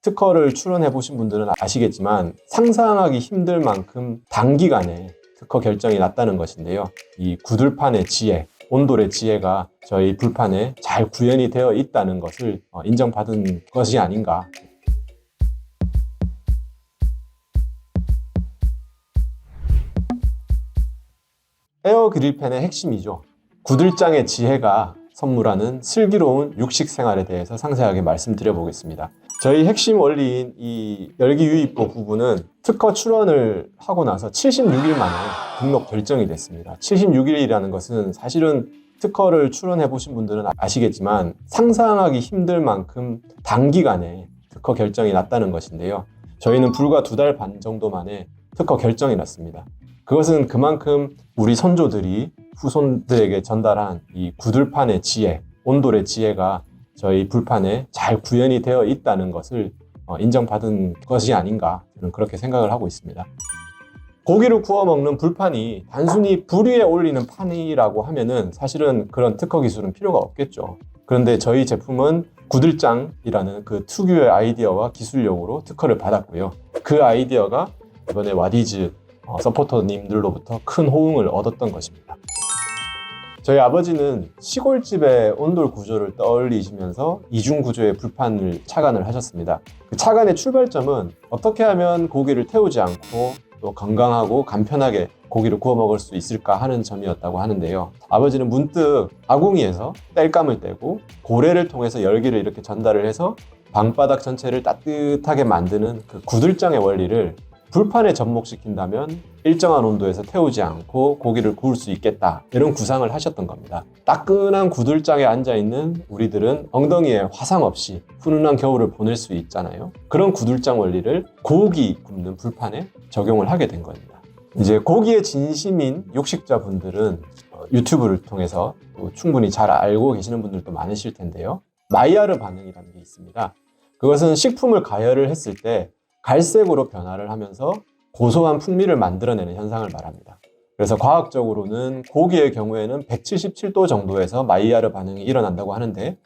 특허를 출원해 보신 분들은 아시겠지만 상상하기 힘들 만큼 단기간에 특허 결정이 났다는 것인데요. 이 구들판의 지혜, 온돌의 지혜가 저희 불판에 잘 구현이 되어 있다는 것을 인정받은 것이 아닌가. 에어 그릴펜의 핵심이죠. 구들장의 지혜가 선물하는 슬기로운 육식 생활에 대해서 상세하게 말씀드려 보겠습니다. 저희 핵심 원리인 이 열기 유입보 부분은 특허 출원을 하고 나서 76일 만에 등록 결정이 됐습니다. 76일이라는 것은 사실은 특허를 출원해 보신 분들은 아시겠지만 상상하기 힘들 만큼 단기간에 특허 결정이 났다는 것인데요. 저희는 불과 2달 반 정도 만에 특허 결정이 났습니다. 그것은 그만큼 우리 선조들이 후손들에게 전달한 이 구들판의 지혜, 온돌의 지혜가 저희 불판에 잘 구현이 되어 있다는 것을 인정받은 것이 아닌가, 저는 그렇게 생각을 하고 있습니다. 고기를 구워 먹는 불판이 단순히 불 위에 올리는 판이라고 하면은 사실은 그런 특허 기술은 필요가 없겠죠. 그런데 저희 제품은 구들장이라는 그 특유의 아이디어와 기술력으로 특허를 받았고요. 그 아이디어가 이번에 와디즈 서포터님들로부터 큰 호응을 얻었던 것입니다. 저희 아버지는 시골집의 온돌 구조를 떠올리시면서 이중 구조의 불판을 착안을 하셨습니다. 그 착안의 출발점은 어떻게 하면 고기를 태우지 않고 또 건강하고 간편하게 고기를 구워 먹을 수 있을까 하는 점이었다고 하는데요. 아버지는 문득 아궁이에서 땔감을 떼고 고래를 통해서 열기를 이렇게 전달을 해서 방바닥 전체를 따뜻하게 만드는 그 구들장의 원리를 불판에 접목시킨다면 일정한 온도에서 태우지 않고 고기를 구울 수 있겠다, 이런 구상을 하셨던 겁니다. 따끈한 구들장에 앉아있는 우리들은 엉덩이에 화상 없이 훈훈한 겨울을 보낼 수 있잖아요. 그런 구들장 원리를 고기 굽는 불판에 적용을 하게 된 겁니다. 이제 고기에 진심인 육식자분들은 유튜브를 통해서 또 충분히 잘 알고 계시는 분들도 많으실 텐데요. 마이야르 반응이라는 게 있습니다. 그것은 식품을 가열을 했을 때 갈색으로 변화를 하면서 고소한 풍미를 만들어내는 현상을 말합니다. 그래서 과학적으로는 고기의 경우에는 177도 정도에서 마이야르 반응이 일어난다고 하는데,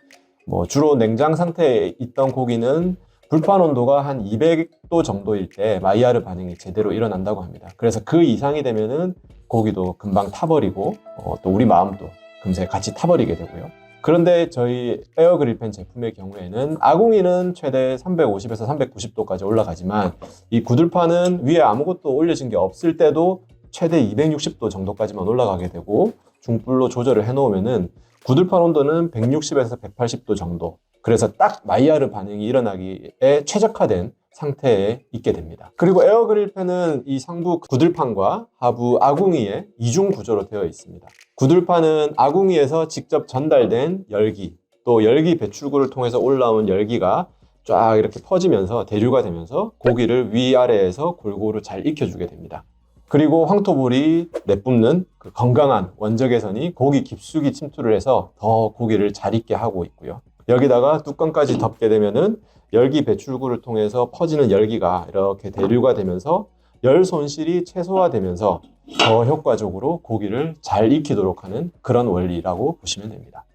주로 냉장 상태에 있던 고기는 불판 온도가 한 200도 정도일 때 마이야르 반응이 제대로 일어난다고 합니다. 그래서 그 이상이 되면은 고기도 금방 타버리고 또 우리 마음도 금세 같이 타버리게 되고요. 그런데 저희 에어 그릴펜 제품의 경우에는 아궁이는 최대 350에서 390도까지 올라가지만 이 구들판은 위에 아무것도 올려진 게 없을 때도 최대 260도 정도까지만 올라가게 되고, 중불로 조절을 해 놓으면은 구들판 온도는 160에서 180도 정도, 그래서 딱 마이야르 반응이 일어나기에 최적화된 상태에 있게 됩니다. 그리고 에어 그릴펜은 이 상부 구들판과 하부 아궁이의 이중 구조로 되어 있습니다. 구들판은 아궁이에서 직접 전달된 열기, 또 열기 배출구를 통해서 올라온 열기가 쫙 이렇게 퍼지면서 대류가 되면서 고기를 위아래에서 골고루 잘 익혀주게 됩니다. 그리고 황토불이 내뿜는 그 건강한 원적 개선이 고기 깊숙이 침투를 해서 더 고기를 잘 익게 하고 있고요. 여기다가 뚜껑까지 덮게 되면은 열기 배출구를 통해서 퍼지는 열기가 이렇게 대류가 되면서 열 손실이 최소화되면서 더 효과적으로 고기를 잘 익히도록 하는 그런 원리라고 보시면 됩니다.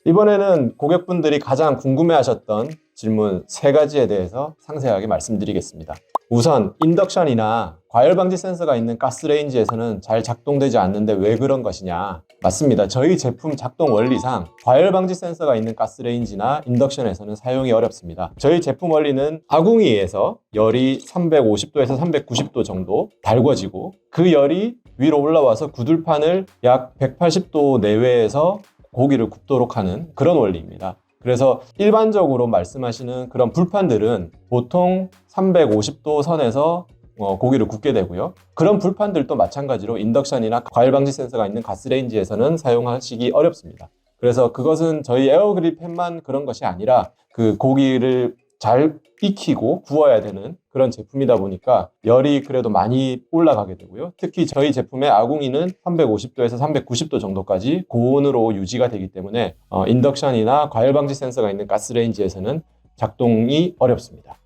이번에는 고객분들이 가장 궁금해하셨던 질문 3가지에 대해서 상세하게 말씀드리겠습니다. 우선 인덕션이나 과열 방지 센서가 있는 가스레인지에서는 잘 작동되지 않는데 왜 그런 것이냐? 맞습니다. 저희 제품 작동 원리상 과열 방지 센서가 있는 가스레인지나 인덕션에서는 사용이 어렵습니다. 저희 제품 원리는 아궁이에서 열이 350도에서 390도 정도 달궈지고 그 열이 위로 올라와서 구들판을 약 180도 내외에서 고기를 굽도록 하는 그런 원리입니다. 그래서 일반적으로 말씀하시는 그런 불판들은 보통 350도 선에서 고기를 굽게 되고요. 그런 불판들도 마찬가지로 인덕션이나 과열 방지 센서가 있는 가스레인지에서는 사용하시기 어렵습니다. 그래서 그것은 저희 에어그릴펜만 그런 것이 아니라 그 고기를 잘 익히고 구워야 되는 그런 제품이다 보니까 열이 그래도 많이 올라가게 되고요. 특히 저희 제품의 아궁이는 350도에서 390도 정도까지 고온으로 유지가 되기 때문에 인덕션이나 과열 방지 센서가 있는 가스레인지에서는 작동이 어렵습니다.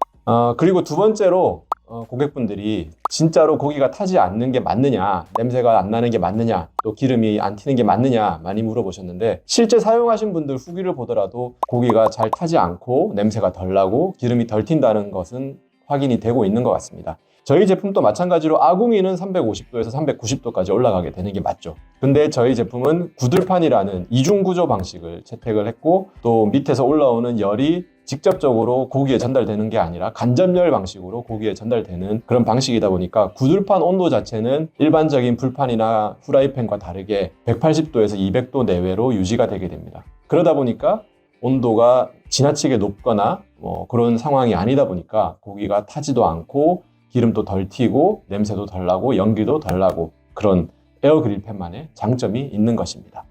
그리고 두 번째로 고객분들이 진짜로 고기가 타지 않는 게 맞느냐, 냄새가 안 나는 게 맞느냐, 또 기름이 안 튀는 게 맞느냐 많이 물어보셨는데, 실제 사용하신 분들 후기를 보더라도 고기가 잘 타지 않고 냄새가 덜 나고 기름이 덜 튄다는 것은 확인이 되고 있는 것 같습니다. 저희 제품도 마찬가지로 아궁이는 350도에서 390도까지 올라가게 되는 게 맞죠. 근데 저희 제품은 구들판이라는 이중구조 방식을 채택을 했고, 또 밑에서 올라오는 열이 직접적으로 고기에 전달되는 게 아니라 간접열 방식으로 고기에 전달되는 그런 방식이다 보니까 구들판 온도 자체는 일반적인 불판이나 후라이팬과 다르게 180도에서 200도 내외로 유지가 되게 됩니다. 그러다 보니까 온도가 지나치게 높거나 그런 상황이 아니다 보니까 고기가 타지도 않고 기름도 덜 튀고 냄새도 덜 나고 연기도 덜 나고, 그런 에어 그릴팬만의 장점이 있는 것입니다.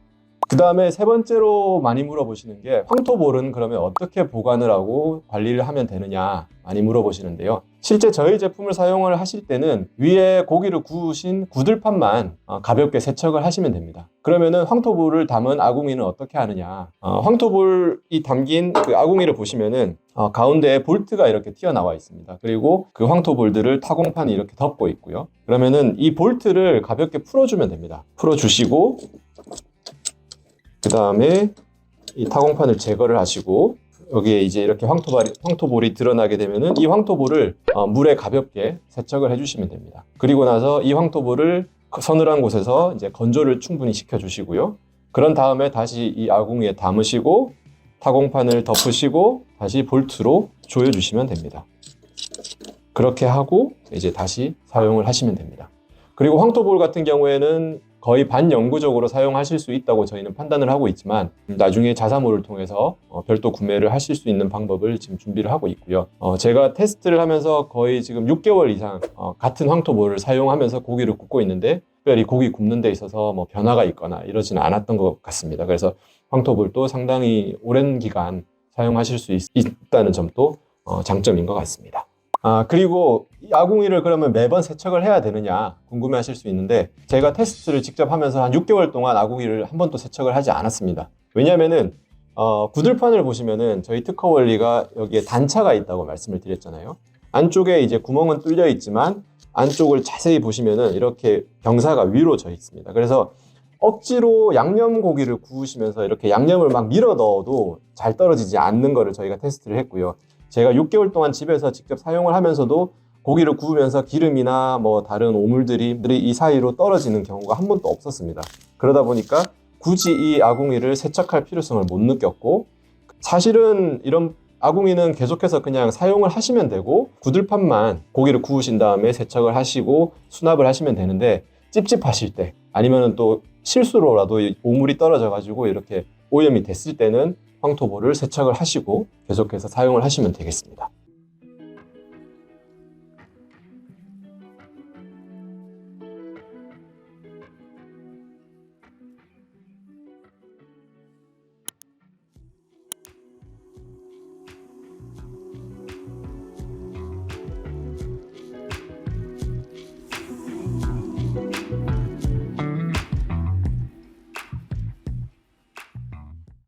그 다음에 세 번째로 많이 물어보시는 게, 황토볼은 그러면 어떻게 보관을 하고 관리를 하면 되느냐 많이 물어보시는데요. 실제 저희 제품을 사용을 하실 때는 위에 고기를 구우신 구들판만 가볍게 세척을 하시면 됩니다. 그러면은 황토볼을 담은 아궁이는 어떻게 하느냐, 황토볼이 담긴 그 아궁이를 보시면은 가운데에 볼트가 이렇게 튀어나와 있습니다. 그리고 그 황토볼들을 타공판이 이렇게 덮고 있고요. 그러면은 이 볼트를 가볍게 풀어주면 됩니다. 풀어주시고, 그 다음에 이 타공판을 제거를 하시고, 여기에 이제 이렇게 황토볼이 드러나게 되면은 이 황토볼을 물에 가볍게 세척을 해주시면 됩니다. 그리고 나서 이 황토볼을 서늘한 곳에서 이제 건조를 충분히 시켜주시고요. 그런 다음에 다시 이 아궁이에 담으시고 타공판을 덮으시고 다시 볼트로 조여주시면 됩니다. 그렇게 하고 이제 다시 사용을 하시면 됩니다. 그리고 황토볼 같은 경우에는 거의 반영구적으로 사용하실 수 있다고 저희는 판단을 하고 있지만, 나중에 자사몰을 통해서 별도 구매를 하실 수 있는 방법을 지금 준비를 하고 있고요. 제가 테스트를 하면서 거의 지금 6개월 이상 같은 황토볼을 사용하면서 고기를 굽고 있는데, 특별히 고기 굽는 데 있어서 뭐 변화가 있거나 이러지는 않았던 것 같습니다. 그래서 황토볼도 상당히 오랜 기간 사용하실 수 있다는 점도 장점인 것 같습니다. 그리고 이 아궁이를 그러면 매번 세척을 해야 되느냐 궁금해 하실 수 있는데, 제가 테스트를 직접 하면서 한 6개월 동안 아궁이를 한 번도 세척을 하지 않았습니다. 왜냐면은 구들판을 보시면은 저희 특허 원리가 여기에 단차가 있다고 말씀을 드렸잖아요. 안쪽에 이제 구멍은 뚫려 있지만 안쪽을 자세히 보시면은 이렇게 경사가 위로 져 있습니다. 그래서 억지로 양념 고기를 구우시면서 이렇게 양념을 막 밀어 넣어도 잘 떨어지지 않는 거를 저희가 테스트를 했고요. 제가 6개월 동안 집에서 직접 사용을 하면서도 고기를 구우면서 기름이나 뭐 다른 오물들이 이 사이로 떨어지는 경우가 한 번도 없었습니다. 그러다 보니까 굳이 이 아궁이를 세척할 필요성을 못 느꼈고, 사실은 이런 아궁이는 계속해서 그냥 사용을 하시면 되고 구들판만 고기를 구우신 다음에 세척을 하시고 수납을 하시면 되는데, 찝찝하실 때 아니면 또 실수로라도 오물이 떨어져 가지고 이렇게 오염이 됐을 때는 황토볼을 세척을 하시고 계속해서 사용을 하시면 되겠습니다.